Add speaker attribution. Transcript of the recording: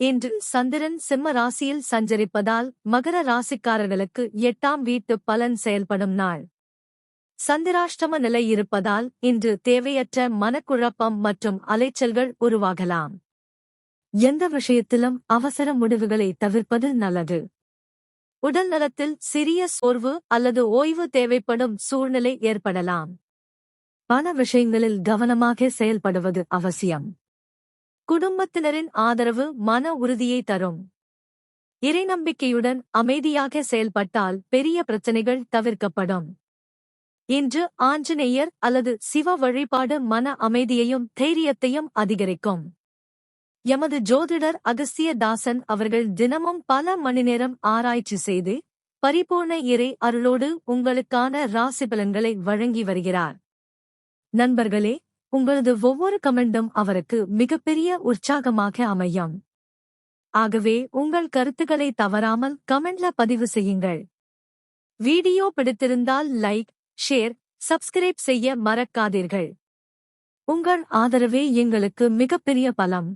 Speaker 1: இன்று சந்திரன் சிம்ம ராசியில் சஞ்சரிப்பதால் மகர ராசிக்காரர்களுக்கு 8ஆம் வீட்டு பலன் செயல்படும் நாள். சந்திராஷ்டம நிலை இருப்பதால் இன்று தேவையற்ற மனக்குழப்பம் மற்றும் அலைச்சல்கள் உருவாகலாம். எந்த விஷயத்திலும் அவசர முடிவுகளை தவிர்ப்பது நல்லது. உடல் நலத்தில் சிறிய சோர்வு அல்லது ஓய்வு தேவைப்படும் சூழ்நிலை ஏற்படலாம். பண விஷயங்களில் கவனமாக செயல்படுவது அவசியம். குடும்பத்தினரின் ஆதரவு மன உறுதியை தரும். இறைநம்பிக்கையுடன் அமைதியாக செயல்பட்டால் பெரிய பிரச்சனைகள் தவிர்க்கப்படும். இன்று ஆஞ்சநேயர் அல்லது சிவ வழிபாடு மன அமைதியையும் தைரியத்தையும் அதிகரிக்கும். எமது ஜோதிடர் அகஸ்திய தாசன் அவர்கள் தினமும் பல மணிநேரம் ஆராய்ச்சி செய்து பரிபூர்ண இறை அருளோடு உங்களுக்கான ராசிபலன்களை வழங்கி வருகிறார். நண்பர்களே, உங்களது ஒவ்வொரு கமெண்டும் அவருக்கு மிகப்பெரிய உற்சாகமாக அமையும். ஆகவே உங்கள் கருத்துக்களை தவறாமல் கமெண்ட்ல பதிவு செய்யுங்கள். வீடியோ பிடித்திருந்தால் லைக், ஷேர், சப்ஸ்கிரைப் செய்ய மறக்காதீர்கள். உங்கள் ஆதரவே எங்களுக்கு மிகப்பெரிய பலம்.